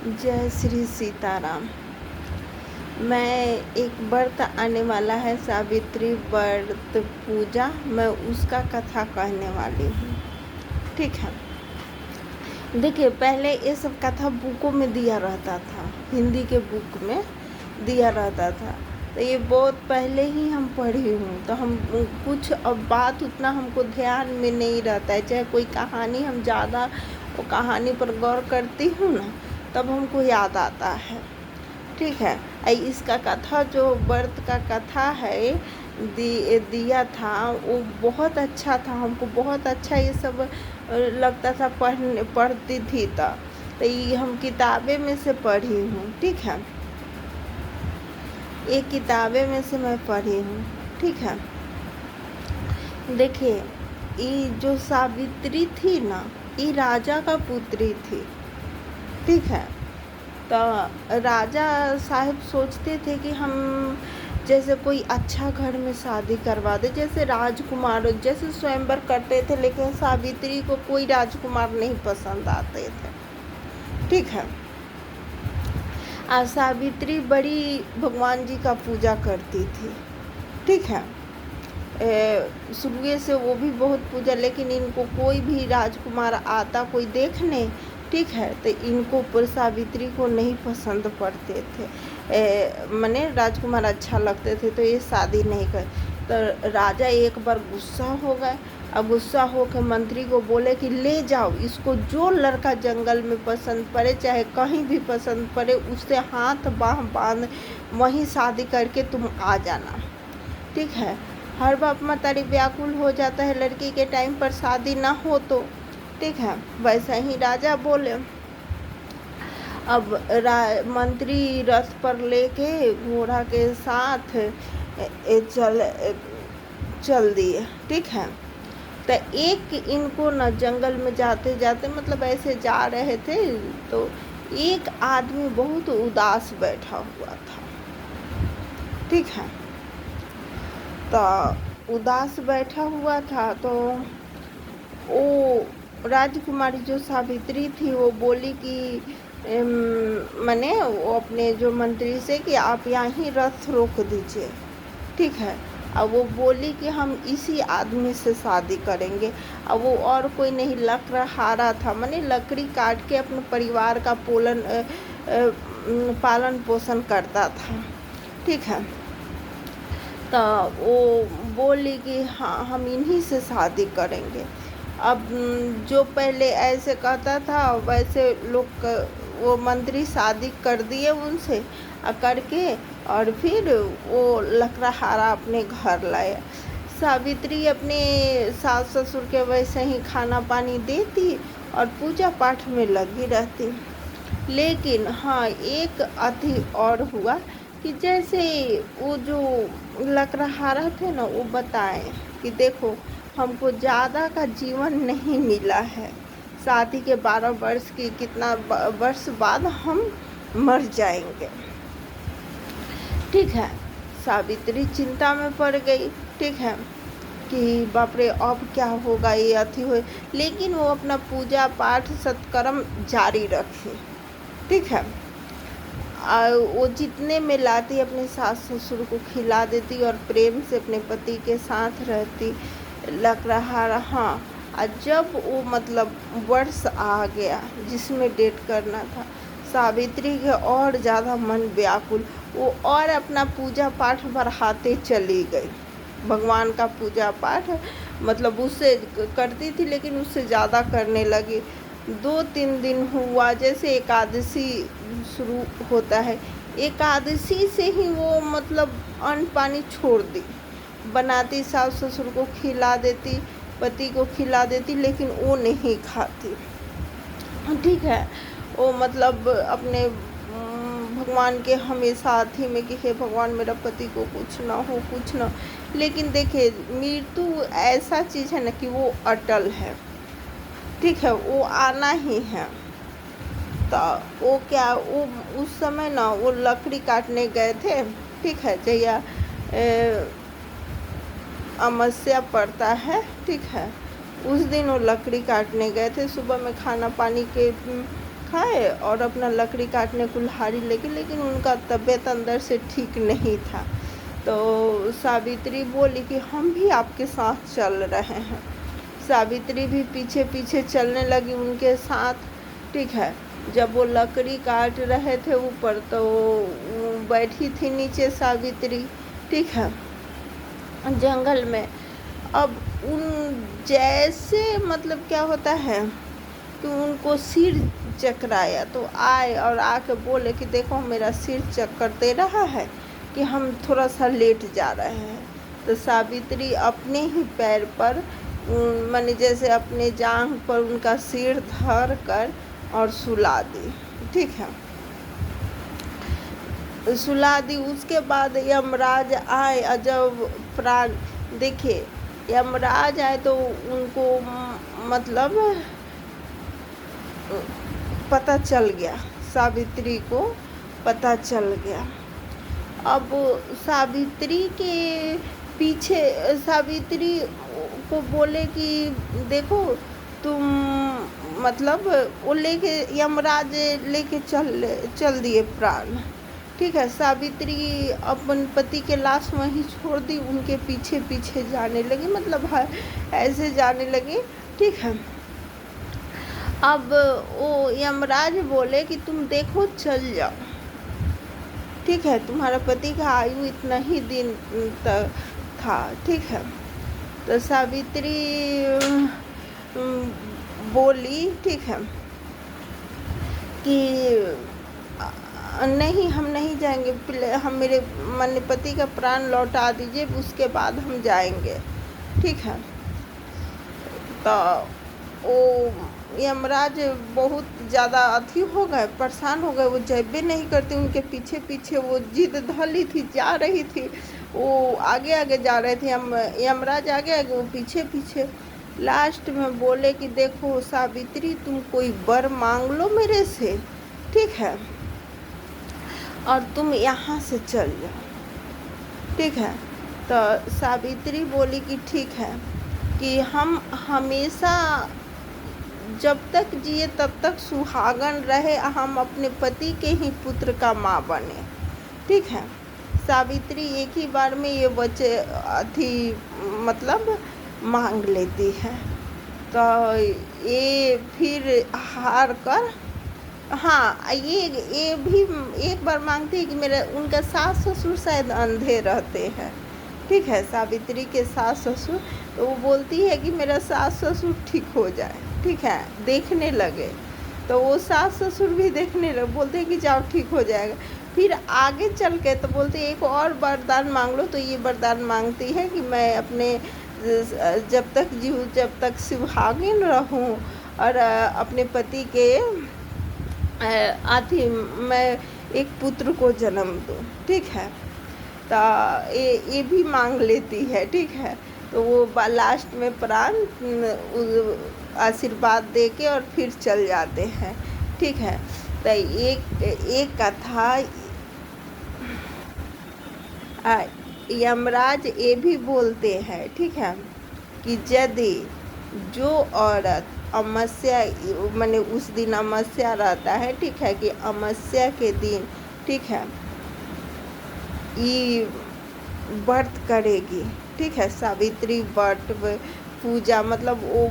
जय श्री सीताराम। मैं एक व्रत आने वाला है, सावित्री व्रत पूजा। मैं उसका कथा कहने वाली हूँ। ठीक है। देखिए, पहले ये सब कथा बुकों में दिया रहता था, हिंदी के बुक में दिया रहता था। तो ये बहुत पहले ही हम पढ़ी हूँ, तो हम कुछ अब बात उतना हमको ध्यान में नहीं रहता है। चाहे कोई कहानी हम ज़्यादा वो कहानी पर गौर करती हूँ ना, तब हमको याद आता है। ठीक है। इसका कथा जो व्रत का कथा है दिया था, वो बहुत अच्छा था। हमको बहुत अच्छा ये सब लगता था, पढ़ती थी। तो ये हम किताबें में से पढ़ी हूँ। ठीक है, एक किताबें में से मैं पढ़ी हूँ। ठीक है। देखिए, ये जो सावित्री थी ना, ये राजा का पुत्री थी। ठीक है। तो राजा साहब सोचते थे कि हम जैसे कोई अच्छा घर में शादी करवा दे, जैसे राजकुमार, जैसे स्वयंवर करते थे। लेकिन सावित्री को कोई राजकुमार नहीं पसंद आते थे। ठीक है। सावित्री बड़ी भगवान जी का पूजा करती थी। ठीक है। शुरू से वो भी बहुत पूजा, लेकिन इनको कोई भी राजकुमार आता कोई देखने, ठीक है, तो इनको पर सावित्री को नहीं पसंद पड़ते थे। मने राजकुमार अच्छा लगते थे, तो ये शादी नहीं कर। तो राजा एक बार गुस्सा हो गए। अब गुस्सा होकर मंत्री को बोले कि ले जाओ इसको, जो लड़का जंगल में पसंद पड़े, चाहे कहीं भी पसंद पड़े, उससे हाथ बाह बांध वहीं शादी करके तुम आ जाना। ठीक है। हर बाप मतारी व्याकुल हो जाता है लड़की के टाइम पर शादी ना हो तो। ठीक है। वैसा ही राजा बोले। अब मंत्री रथ पर लेके घोड़ा के साथ चल दिए। ठीक है। तो एक इनको न जंगल में जाते जाते, मतलब ऐसे जा रहे थे, तो एक आदमी बहुत उदास बैठा हुआ था। ठीक है। तो उदास बैठा हुआ था, तो वो राजकुमारी जो सावित्री थी, वो बोली कि मैंने वो अपने जो मंत्री से कि आप यहाँ ही रथ रोक दीजिए। ठीक है। अब वो बोली कि हम इसी आदमी से शादी करेंगे। अब वो और कोई नहीं, लकड़हारा था, मैंने लकड़ी काट के अपने परिवार का पालन पोषण करता था। ठीक है। तो वो बोली कि हाँ, हम इन्हीं से शादी करेंगे। अब जो पहले ऐसे कहता था, वैसे लोग वो मंत्री शादी कर दिए उनसे करके, और फिर वो लकड़हारा अपने घर लाया। सावित्री अपने सास ससुर के वैसे ही खाना पानी देती और पूजा पाठ में लगी रहती। लेकिन हाँ, एक अति और हुआ कि जैसे वो जो लकड़हारा थे ना, वो बताएं कि देखो, हमको ज़्यादा का जीवन नहीं मिला है। शादी के 12 वर्ष की कितना वर्ष बाद हम मर जाएंगे। ठीक है। सावित्री चिंता में पड़ गई। ठीक है, कि बाप रे, अब क्या होगा, ये अति हो। लेकिन वो अपना पूजा पाठ सत्कर्म जारी रखी। ठीक है। वो जितने में लाती अपने सास ससुर को खिला देती और प्रेम से अपने पति के साथ रहती। लकड़हारा, हाँ, जब वो मतलब वर्ष आ गया जिसमें डेट करना था, सावित्री के और ज़्यादा मन व्याकुल, वो और अपना पूजा पाठ बढ़ाते चली गई। भगवान का पूजा पाठ मतलब उससे करती थी, लेकिन उससे ज़्यादा करने लगी। 2-3 दिन हुआ, जैसे एकादशी शुरू होता है, एकादशी से ही वो मतलब अन्न पानी छोड़ दी। बनाती, सास ससुर को खिला देती, पति को खिला देती, लेकिन वो नहीं खाती। ठीक है। वो मतलब अपने भगवान के हमेशा हाथी में कि हे भगवान, मेरा पति को कुछ ना हो, कुछ ना। लेकिन देखिए, मृत्यु ऐसा चीज़ है ना कि वो अटल है। ठीक है, वो आना ही है। तो वो क्या, वो उस समय ना वो लकड़ी काटने गए थे। ठीक है। जया अमावस्या पड़ता है। ठीक है। उस दिन वो लकड़ी काटने गए थे। सुबह में खाना पानी के खाए और अपना लकड़ी काटने कुल्हाड़ी लेके, लेकिन उनका तबीयत अंदर से ठीक नहीं था। तो सावित्री बोली कि हम भी आपके साथ चल रहे हैं। सावित्री भी पीछे पीछे चलने लगी उनके साथ, ठीक है। जब वो लकड़ी काट रहे थे ऊपर, तो बैठी थी नीचे सावित्री, ठीक है, जंगल में। अब उन जैसे मतलब क्या होता है कि उनको सिर चकराया, तो आए और आके बोले कि देखो मेरा सिर चक्कर दे रहा है, कि हम थोड़ा सा लेट जा रहे हैं। तो सावित्री अपने ही पैर पर माने जैसे अपने जांघ पर उनका सिर धर कर और सुला दी, ठीक है, सुला दी। उसके बाद यमराज आए, और जब प्राण देखिए यमराज आए तो उनको मतलब पता चल गया, सावित्री को पता चल गया। अब सावित्री के पीछे सावित्री को बोले कि देखो तुम मतलब वो लेके यमराज लेके चल दिए प्राण, ठीक है। सावित्री अपन पति के लाश वहीं छोड़ दी, उनके पीछे पीछे जाने लगी, मतलब है ऐसे जाने लगी, ठीक है। अब वो यमराज बोले कि तुम देखो चल जाओ, ठीक है, तुम्हारा पति का आयु इतना ही दिन तक था, ठीक है। तो सावित्री बोली, ठीक है, कि नहीं हम नहीं जाएंगे, हम मेरे माने पति का प्राण लौटा दीजिए, उसके बाद हम जाएंगे, ठीक है। तो वो यमराज बहुत ज़्यादा अथी हो गए, परेशान हो गए, वो जैबे नहीं करते, उनके पीछे पीछे वो जिद धली थी, जा रही थी, वो आगे आगे जा रहे थे, यमराज आगे आगे वो पीछे पीछे। लास्ट में बोले कि देखो सावित्री तुम कोई वर मांग लो मेरे से, ठीक है, और तुम यहाँ से चल जाओ, ठीक है। तो सावित्री बोली कि ठीक है, कि हम हमेशा जब तक जिए तब तक सुहागन रहे, हम अपने पति के ही पुत्र का माँ बने, ठीक है। सावित्री एक ही बार में ये बच्चे अथी मतलब मांग लेती है। तो ये फिर हार कर, हाँ ये भी एक बार मांगती है कि मेरे उनका सास ससुर शायद अंधे रहते हैं, ठीक है, सावित्री के सास ससुर। तो वो बोलती है कि मेरा सास ससुर ठीक हो जाए, ठीक है, देखने लगे। तो वो सास ससुर भी देखने लगे, बोलते हैं कि जाओ ठीक हो जाएगा। फिर आगे चल के तो बोलते एक और वरदान मांग लो। तो ये वरदान मांगती है कि मैं अपने जब तक जीऊँ, जब तक सुहागिन रहूँ, और अपने पति के आथी मैं एक पुत्र को जन्म दूँ, ठीक है। तो ये भी मांग लेती है, ठीक है। तो वो लास्ट में प्राण आशीर्वाद दे के और फिर चल जाते हैं, ठीक है। तो एक कथा यमराज ये भी बोलते हैं, ठीक है, कि यदि जो औरत अमावस्या माने उस दिन अमावस्या रहता है, ठीक है, कि अमावस्या के दिन, ठीक है, ये व्रत करेगी, ठीक है, सावित्री व्रत पूजा, मतलब वो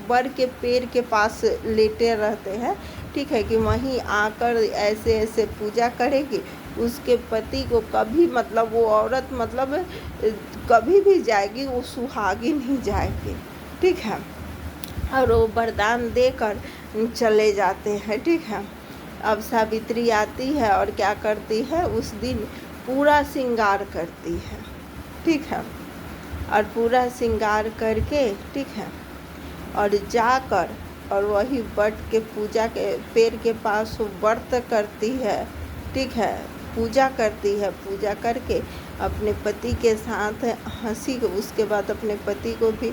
वर के पेड़ के पास लेटे रहते हैं, ठीक है, कि वहीं आकर ऐसे ऐसे पूजा करेगी, उसके पति को कभी मतलब वो औरत मतलब कभी भी जाएगी वो सुहागिन ही जाएगी, ठीक है। और वो वरदान देकर चले जाते हैं, ठीक है। अब सावित्री आती है और क्या करती है, उस दिन पूरा श्रृंगार करती है, ठीक है, और पूरा श्रृंगार करके, ठीक है, और जाकर और वही वट के पूजा के पेड़ के पास वो व्रत करती है, ठीक है, पूजा करती है। पूजा करके अपने पति के साथ हंसी, उसके बाद अपने पति को भी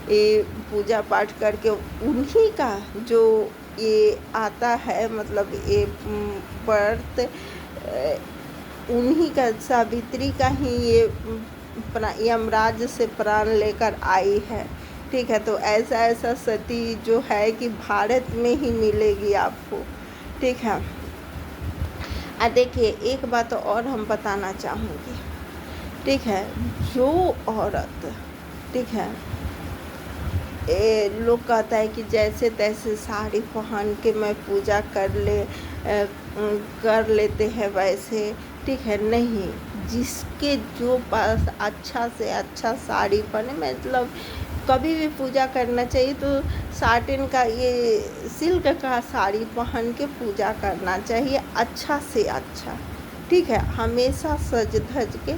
ये पूजा पाठ करके उन्हीं का जो ये आता है, मतलब ये व्रत उन्हीं का, सावित्री का ही ये यमराज से प्राण लेकर आई है, ठीक है। तो ऐसा ऐसा सती जो है कि भारत में ही मिलेगी आपको, ठीक है। देखिए एक बात और हम बताना चाहूँगी, ठीक है, जो औरत, ठीक है, लोग कहता है कि जैसे तैसे साड़ी पहन के मैं पूजा कर लेते हैं वैसे, ठीक है, नहीं, जिसके जो पास अच्छा से अच्छा साड़ी पहने, मतलब कभी भी पूजा करना चाहिए तो साटिन का ये सिल्क का साड़ी पहन के पूजा करना चाहिए अच्छा से अच्छा, ठीक है। हमेशा सज धज के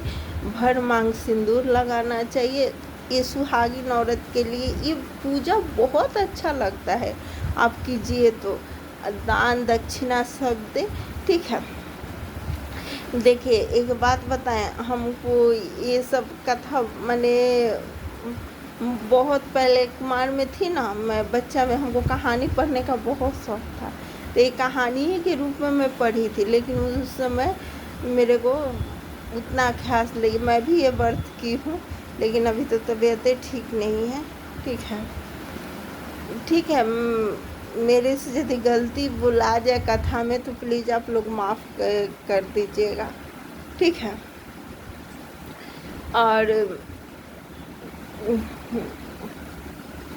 भर मांग सिंदूर लगाना चाहिए। ये सुहागिन औरत के लिए ये पूजा बहुत अच्छा लगता है। आप कीजिए तो दान दक्षिणा सब दे, ठीक है। देखिए एक बात बताएं, हमको ये सब कथा मैंने बहुत पहले कुमार में थी ना, मैं बच्चा में हमको कहानी पढ़ने का बहुत शौक था, तो ये कहानी ही के रूप में मैं पढ़ी थी, लेकिन उस समय मेरे को उतना ख़ास लगी। मैं भी ये व्रत की हूँ, लेकिन अभी तो तबीयतें ठीक नहीं है, ठीक है, ठीक है। मेरे से यदि गलती बुला जाए कथा में तो प्लीज़ आप लोग माफ़ कर दीजिएगा, ठीक है। और